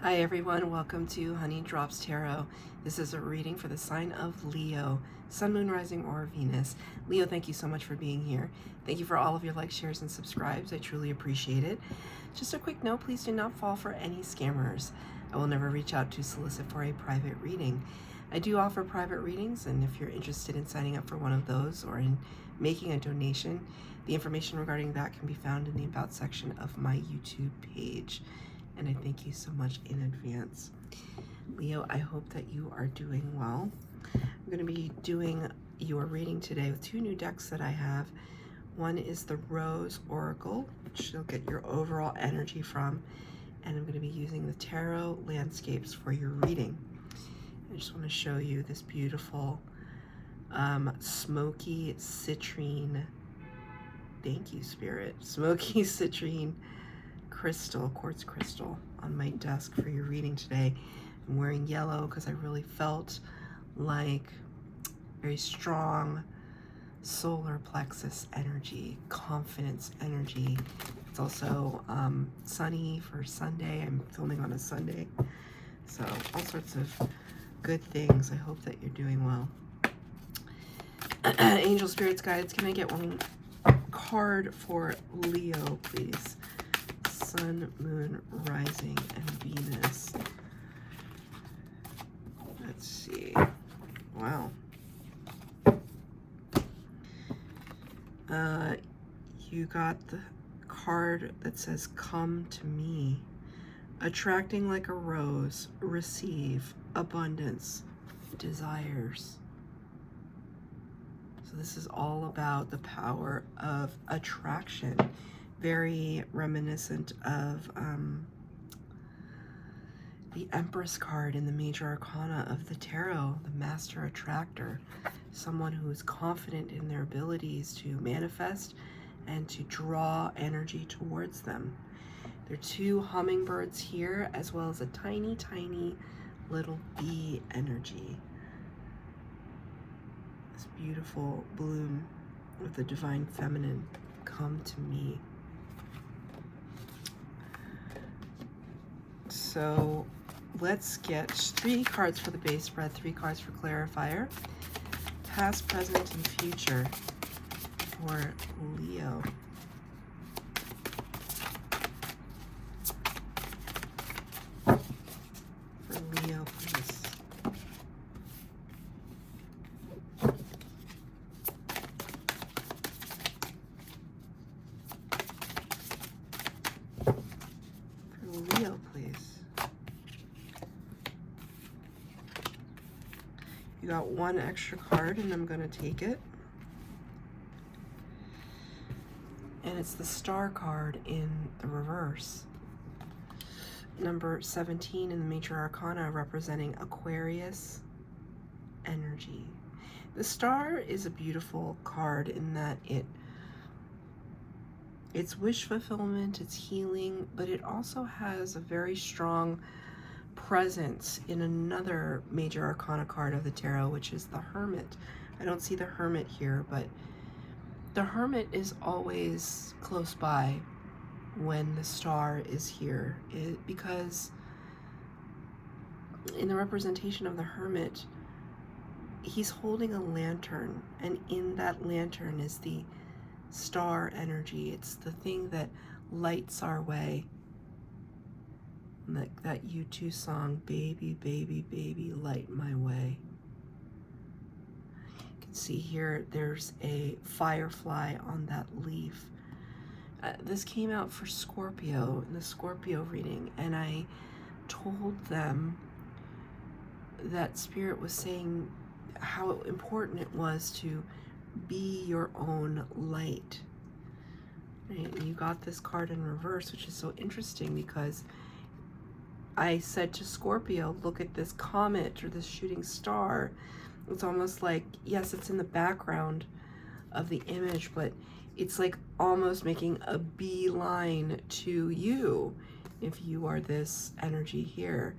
Hi everyone, welcome to Honey Drops Tarot. This is a reading for the sign of Leo, Sun, Moon, Rising, or Venus. Leo, thank you so much for being here. Thank you for all of your likes, shares, and subscribes. I truly appreciate it. Just a quick note, please do not fall for any scammers. I will never reach out to solicit for a private reading. I do offer private readings, and if you're interested in signing up for one of those or in making a donation, the information regarding that can be found in the About section of my YouTube page. And I thank you so much in advance. Leo, I hope that you are doing well. I'm going to be doing your reading today with two new decks that I have. One is the Rose Oracle, which you'll get your overall energy from, and I'm going to be using the Tarot Landscapes for your reading. I just want to show you this beautiful smoky citrine, thank you Spirit, smoky citrine crystal, quartz crystal on my desk for your reading today. I'm wearing yellow because I really felt like very strong solar plexus energy, confidence energy. It's also sunny for Sunday. I'm filming on a Sunday, so all sorts of good things. I hope that you're doing well. Angel, spirits, guides, can I get one card for Leo, please? Sun, Moon, Rising, and Venus. Let's see. Wow. You got the card that says, "Come to me." Attracting like a rose, receive abundance, desires. So this is all about the power of attraction. Very reminiscent of the Empress card in the major arcana of the tarot, the master attractor, someone who is confident in their abilities to manifest and to draw energy towards them. There are two hummingbirds here, as well as a tiny, tiny little bee energy. This beautiful bloom of the divine feminine, come to me. So let's get 3 cards for the base spread, 3 cards for clarifier. Past, present, and future for Leo. For Leo, please. For Leo, please. You got 1 extra card, and I'm going to take it. And it's the Star card in the reverse. Number 17 in the major arcana, representing Aquarius energy. The Star is a beautiful card in that it's wish fulfillment, it's healing, but it also has a very strong presence in another major arcana card of the tarot, which is the Hermit. I don't see the Hermit here, but the Hermit is always close by when the Star is here, because in the representation of the Hermit, he's holding a lantern, and in that lantern is the star energy. It's the thing that lights our way. Like that U2 song, "Baby, baby, baby, light my way." You can see here there's a firefly on that leaf. This came out for Scorpio in the Scorpio reading, and I told them that Spirit was saying how important it was to be your own light. Right? And you got this card in reverse, which is so interesting because I said to Scorpio, look at this comet or this shooting star. It's almost like, yes, it's in the background of the image, but it's like almost making a beeline to you if you are this energy here,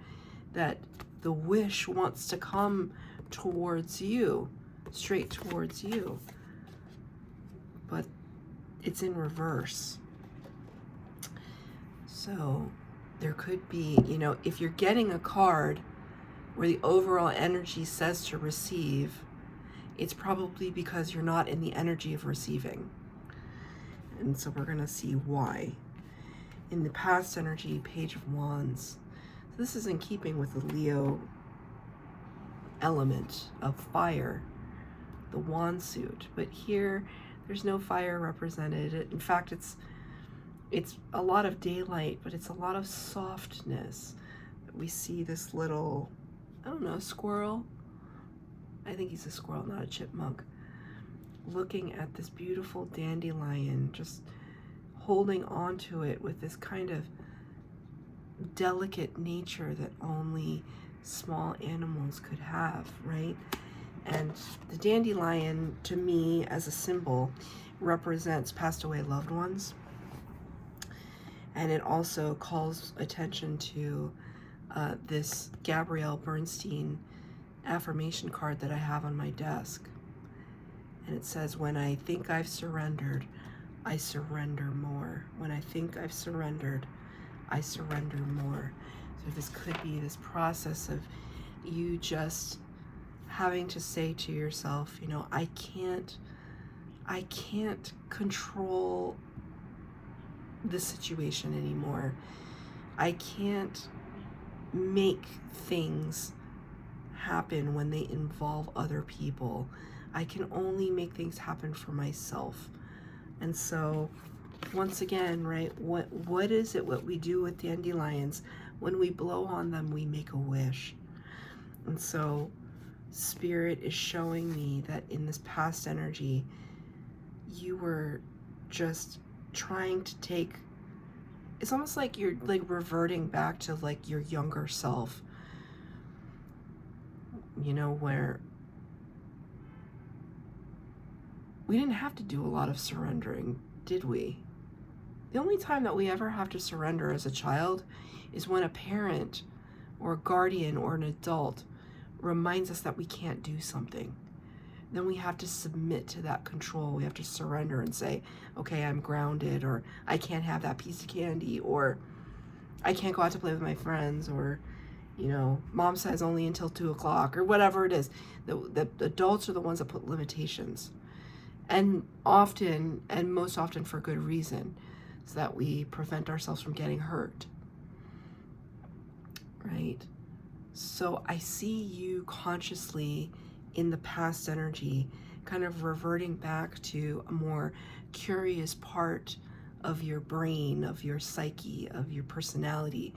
that the wish wants to come towards you, straight towards you, but it's in reverse. So there could be, you know, if you're getting a card where the overall energy says to receive, it's probably because you're not in the energy of receiving. And so we're going to see why. In the past energy, Page of Wands. So this is in keeping with the Leo element of fire, the wand suit. But here, there's no fire represented. In fact, it's a lot of daylight, but it's a lot of softness. We see this little, I don't know, squirrel. I think he's a squirrel, not a chipmunk. Looking at this beautiful dandelion, just holding on to it with this kind of delicate nature that only small animals could have, right? And the dandelion, to me, as a symbol, represents passed away loved ones. And it also calls attention to this Gabrielle Bernstein affirmation card that I have on my desk. And it says, when I think I've surrendered, I surrender more. When I think I've surrendered, I surrender more. So this could be this process of you just having to say to yourself, you know, I can't control the situation anymore. I can't make things happen when they involve other people. I can only make things happen for myself. And so once again, right, what is it what we do with dandelions? When we blow on them, we make a wish. And so Spirit is showing me that in this past energy, you were just trying to take, it's almost like you're like reverting back to like your younger self, you know, where we didn't have to do a lot of surrendering, did we? The only time that we ever have to surrender as a child is when a parent or a guardian or an adult reminds us that we can't do something. Then we have to submit to that control. We have to surrender and say, okay, I'm grounded, or I can't have that piece of candy, or I can't go out to play with my friends, or, you know, mom says only until 2 o'clock, or whatever it is. The adults are the ones that put limitations. And often, and most often for good reason, so that we prevent ourselves from getting hurt, right? So I see you consciously in the past energy, kind of reverting back to a more curious part of your brain, of your psyche, of your personality,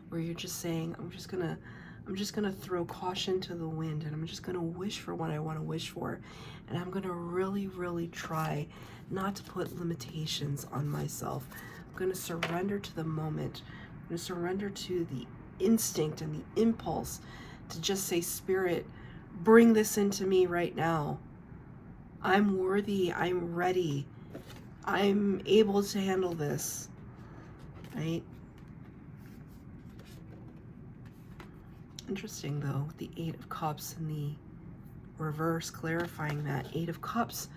where you're just saying, I'm just gonna throw caution to the wind, and I'm just gonna wish for what I want to wish for. And I'm gonna really, really try not to put limitations on myself. I'm gonna surrender to the moment. I'm gonna surrender to the instinct and the impulse to just say, Spirit, bring this into me right now. I'm worthy, I'm ready, I'm able to handle this, right? Interesting though, the 8 of Cups in the reverse, clarifying that 8 of Cups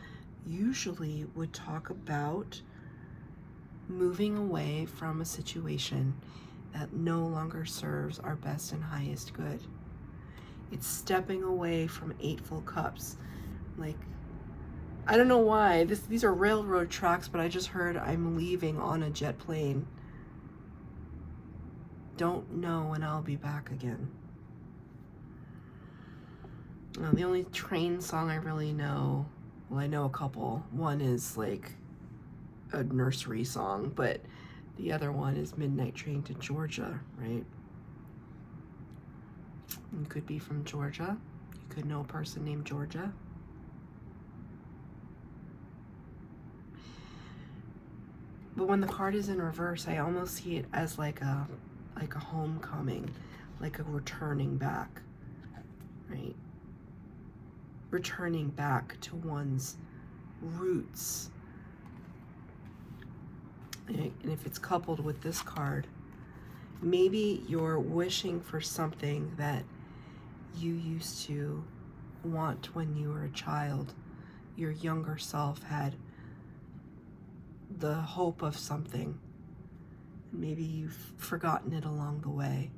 usually would talk about moving away from a situation that no longer serves our best and highest good. It's stepping away from 8 full cups. Like, I don't know why. These are railroad tracks, but I just heard I'm leaving on a jet plane. Don't know when I'll be back again. The only train song I really know, well, I know a couple. One is like a nursery song, but the other one is Midnight Train to Georgia, right? You could be from Georgia. You could know a person named Georgia. But when the card is in reverse, I almost see it as like a homecoming, like a returning back, right? Returning back to one's roots. And if it's coupled with this card, maybe you're wishing for something that you used to want when you were a child. Your younger self had the hope of something, Maybe you've forgotten it along the way.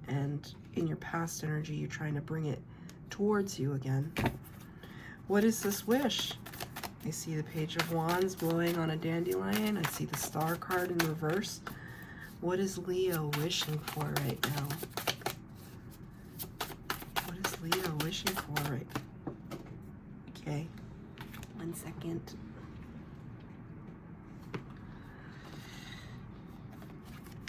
And in your past energy, you're trying to bring it towards you again. What is this wish? I see the Page of Wands blowing on a dandelion. I see the Star card in reverse. What is Leo wishing for right now? What is Leo wishing for right now? Okay, 1 second.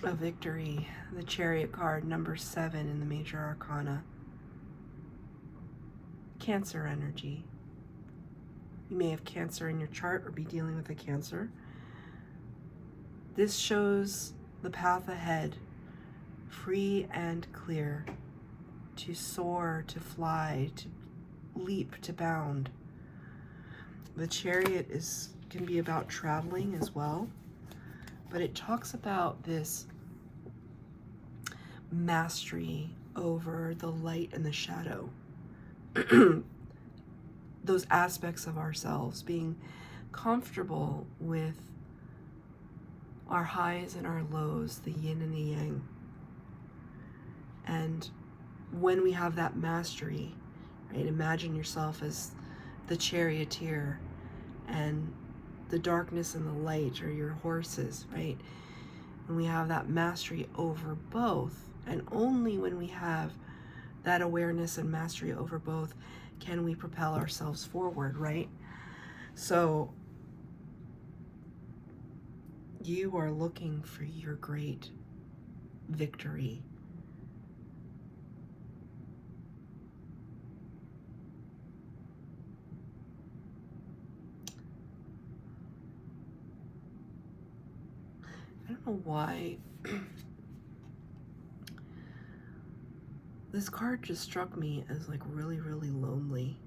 A victory. The Chariot card, number 7 in the Major Arcana. Cancer energy. You may have Cancer in your chart or be dealing with a Cancer. This shows the path ahead, free and clear, to soar, to fly, to leap, to bound. The Chariot can be about traveling as well, but it talks about this mastery over the light and the shadow. Those aspects of ourselves, being comfortable with our highs and our lows, the yin and the yang. And when we have that mastery, right, imagine yourself as the charioteer, and the darkness and the light are your horses, right? And we have that mastery over both, and only when we have that awareness and mastery over both can we propel ourselves forward, right? So you are looking for your great victory. I don't know why this card just struck me as like really, really lonely.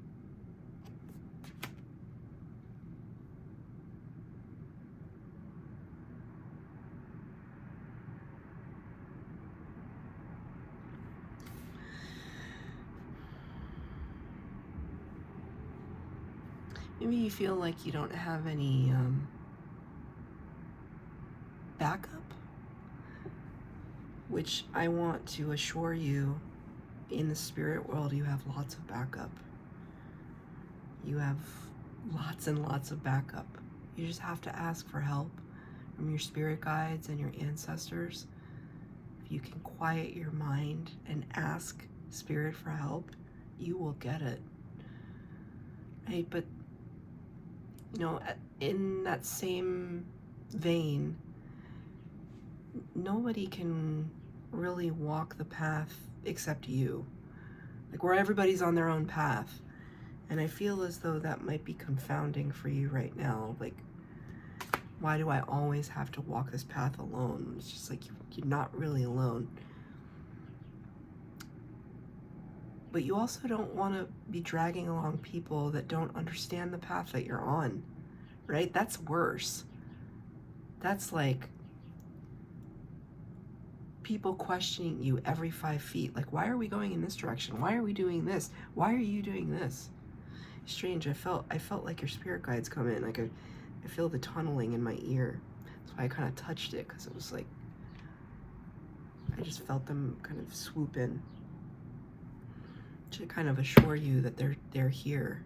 Maybe you feel like you don't have any backup, which I want to assure you, in the spirit world, you have lots of backup. You have lots and lots of backup. You just have to ask for help from your spirit guides and your ancestors. If you can quiet your mind and ask spirit for help, you will get it. Right? But, you know, in that same vein, nobody can really walk the path except you. Like, where everybody's on their own path. And I feel as though that might be confounding for you right now. Like, why do I always have to walk this path alone? It's just like, you're not really alone. But you also don't want to be dragging along people that don't understand the path that you're on, right? That's worse. That's like people questioning you every 5 feet. Like, why are we going in this direction? Why are we doing this? Why are you doing this? Strange. I felt like your spirit guides come in. Like, I feel the tunneling in my ear. That's why I kind of touched it, because it was like, I just felt them kind of swoop in to kind of assure you that they're here.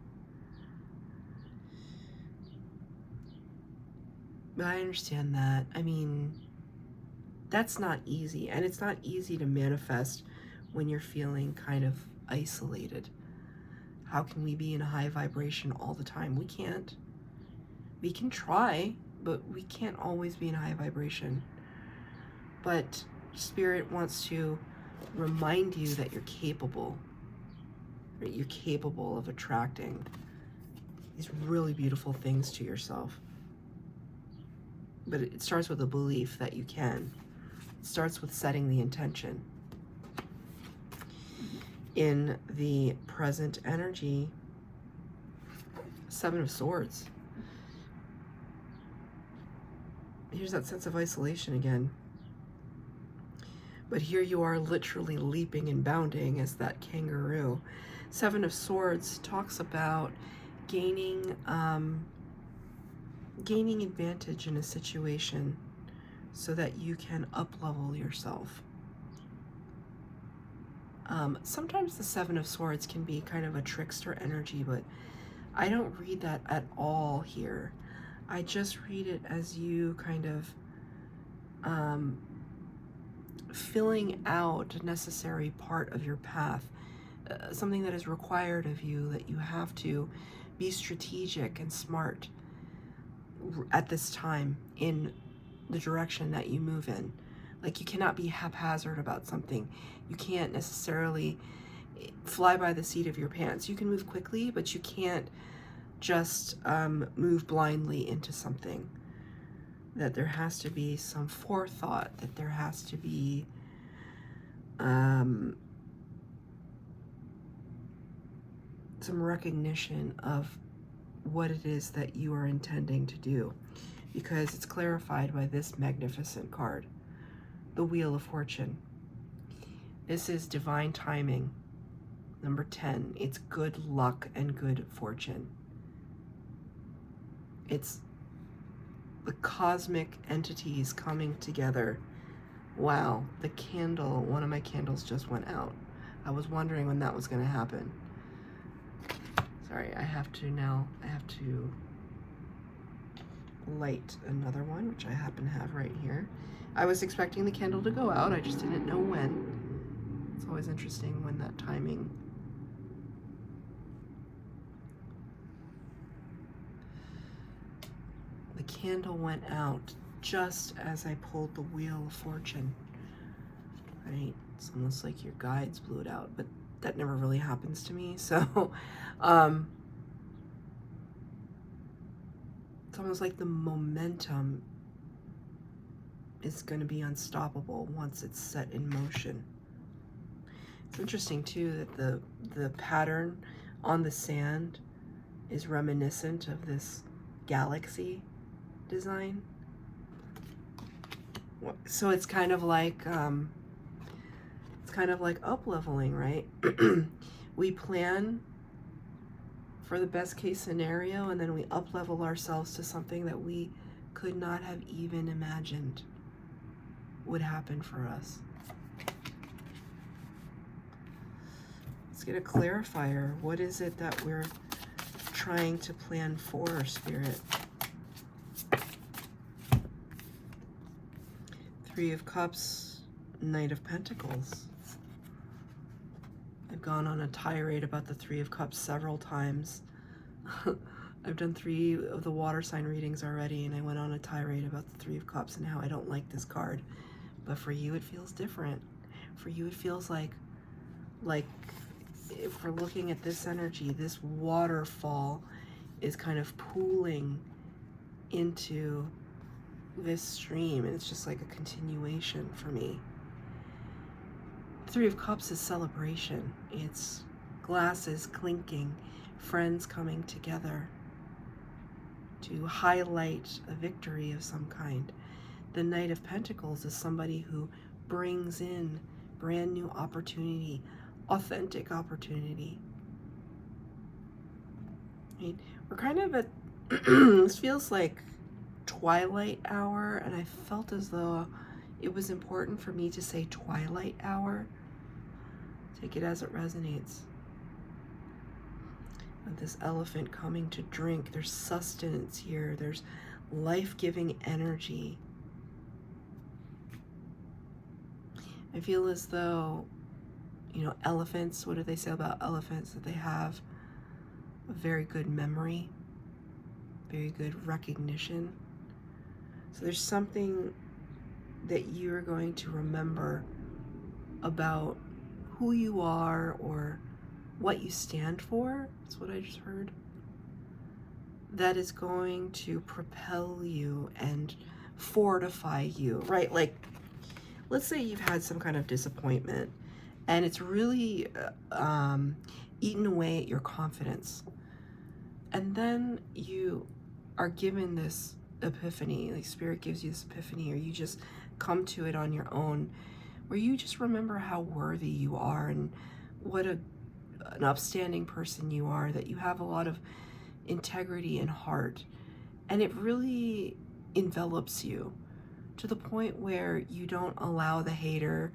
But I understand that. I mean, that's not easy, and it's not easy to manifest when you're feeling kind of isolated. How can we be in a high vibration all the time? We can't. We can try, but we can't always be in high vibration. But Spirit wants to remind you that you're capable. Right? You're capable of attracting these really beautiful things to yourself. But it starts with a belief that you can. It starts with setting the intention. In the present energy, 7 of Swords. Here's that sense of isolation again. But here you are literally leaping and bounding as that kangaroo. 7 of Swords talks about gaining advantage in a situation, so that you can up-level yourself. Sometimes the Seven of Swords can be kind of a trickster energy, but I don't read that at all here. I just read it as you kind of filling out a necessary part of your path, something that is required of you, that you have to be strategic and smart at this time in the direction that you move in. Like, you cannot be haphazard about something. You can't necessarily fly by the seat of your pants. You can move quickly, but you can't just move blindly into something. That there has to be some forethought, that there has to be some recognition of what it is that you are intending to do, because it's clarified by this magnificent card, the Wheel of Fortune. This is divine timing. Number 10, it's good luck and good fortune. It's the cosmic entities coming together. Wow, the candle, one of my candles just went out. I was wondering when that was going to happen. Sorry, I have to light another one, which I happen to have right here. I was expecting the candle to go out, I just didn't know when. It's always interesting when that timing. The candle went out just as I pulled the Wheel of Fortune. Right? It's almost like your guides blew it out, but that never really happens to me. So, it's almost like the momentum is going to be unstoppable once it's set in motion. It's interesting too that the pattern on the sand is reminiscent of this galaxy design. So it's kind of like up-leveling, right? We plan for the best case scenario, and then we up-level ourselves to something that we could not have even imagined would happen for us. Let's get a clarifier. What is it that we're trying to plan for, Spirit? Three of Cups, Knight of Pentacles. I've gone on a tirade about the Three of Cups several times. I've done 3 of the water sign readings already, and I went on a tirade about the Three of Cups and how I don't like this card. But for you, it feels different. For you, it feels like if we're looking at this energy, this waterfall is kind of pooling into this stream, and it's just like a continuation for me. Three of Cups is celebration. It's glasses clinking, friends coming together to highlight a victory of some kind. The Knight of Pentacles is somebody who brings in brand new opportunity, authentic opportunity. Right? We're kind of at, this feels like twilight hour, and I felt as though it was important for me to say twilight hour. Take it as it resonates. With this elephant coming to drink, there's sustenance here, there's life-giving energy. I feel as though, you know, elephants, what do they say about elephants? That they have a very good memory, very good recognition. So there's something that you're going to remember about who you are or what you stand for. That's what I just heard. That is going to propel you and fortify you, right? Like, let's say you've had some kind of disappointment and it's really eaten away at your confidence. And then you are given this epiphany, like Spirit gives you this epiphany, or you just come to it on your own, where you just remember how worthy you are and what an upstanding person you are, that you have a lot of integrity and heart, and it really envelops you. to the point where you don't allow the hater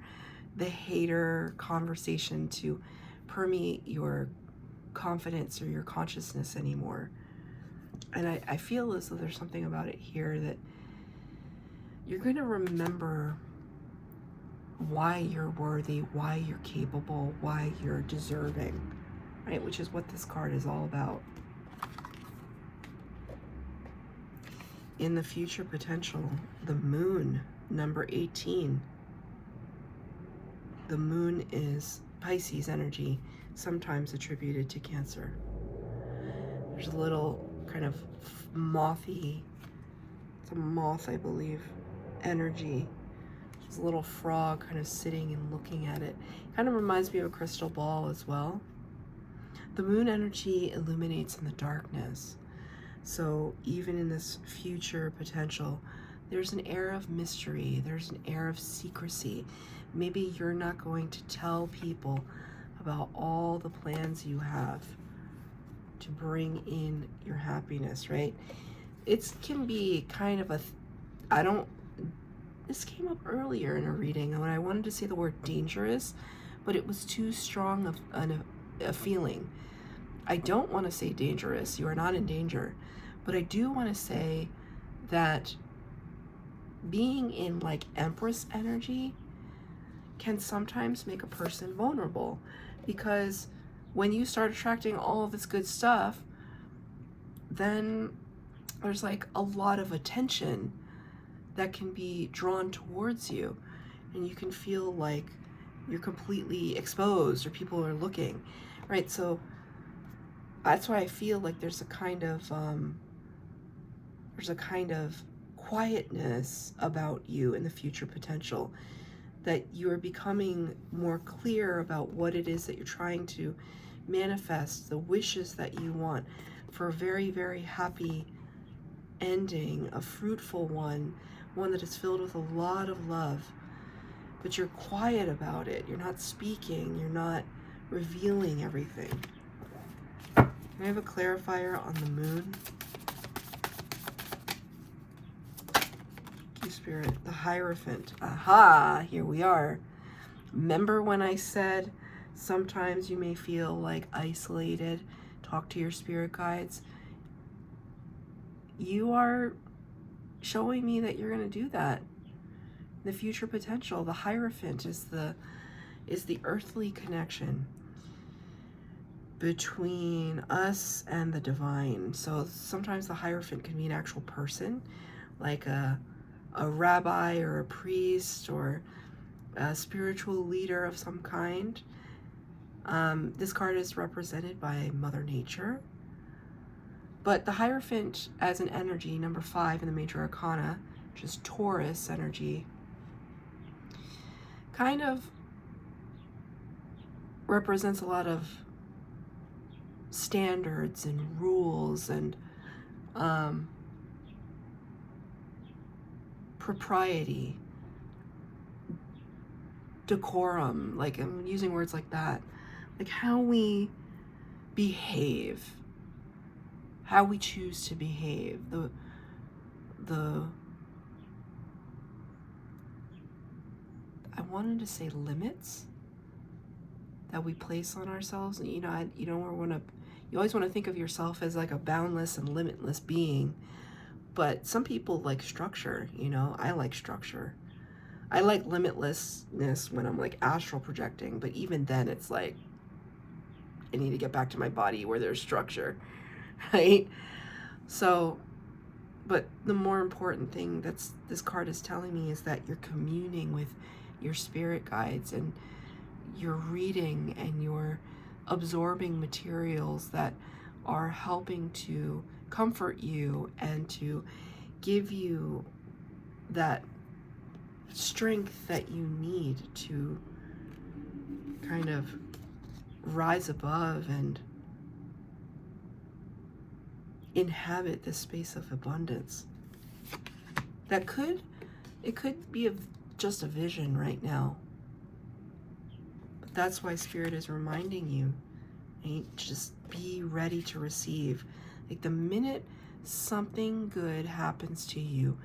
conversation to permeate your confidence or your consciousness anymore. And I feel as though there's something about it here that you're going to remember why you're worthy, why you're capable, why you're deserving, right? Which is what this card is all about. In the future potential, the moon, number 18. The moon is Pisces energy, sometimes attributed to Cancer. There's a little kind of mothy, it's a moth, I believe, energy. There's a little frog kind of sitting and looking at it. Kind of reminds me of a crystal ball as well. The moon energy illuminates in the darkness. So even in this future potential, there's an air of mystery. There's an air of secrecy. Maybe you're not going to tell people about all the plans you have to bring in your happiness, right? It can be kind of this came up earlier in a reading when I wanted to say the word dangerous, but it was too strong of a feeling. I don't want to say dangerous. You are not in danger. But I do want to say that being in like Empress energy can sometimes make a person vulnerable, because when you start attracting all of this good stuff, then there's like a lot of attention that can be drawn towards you, and you can feel like you're completely exposed or people are looking, right? So that's why I feel like there's a kind of quietness about you in the future potential, that you are becoming more clear about what it is that you're trying to manifest, the wishes that you want for a very, very happy ending, a fruitful one that is filled with a lot of love. But you're quiet about it. You're not speaking. You're not revealing everything. Can I have a clarifier on the moon? Spirit, the Hierophant. Aha, here we are. Remember when I said sometimes you may feel like isolated? Talk to your spirit guides. You are showing me that you're going to do that. The future potential, the Hierophant is the earthly connection between us and the divine. So sometimes the Hierophant can be an actual person, like a rabbi or a priest or a spiritual leader of some kind. This card is represented by Mother Nature. But the Hierophant as an energy, number 5 in the Major Arcana, which is Taurus energy, kind of represents a lot of standards and rules and propriety, decorum, like I'm using words like that, like how we behave, how we choose to behave, I wanted to say limits that we place on ourselves. And you always want to think of yourself as like a boundless and limitless being. But some people like structure, I like structure. I like limitlessness when I'm like astral projecting, but even then it's like, I need to get back to my body where there's structure, right? So, but the more important thing this card is telling me is that you're communing with your spirit guides, and you're reading and you're absorbing materials that are helping to comfort you and to give you that strength that you need to kind of rise above and inhabit this space of abundance. It could be just a vision right now, but that's why Spirit is reminding you, right? Just be ready to receive. Like the minute something good happens to you,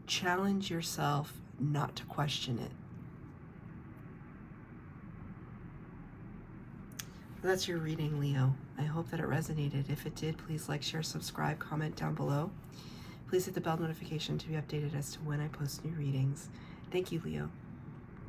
challenge yourself not to question it. That's your reading, Leo. I hope that it resonated. If it did, please like, share, subscribe, comment down below. Please hit the bell notification to be updated as to when I post new readings. Thank you, Leo.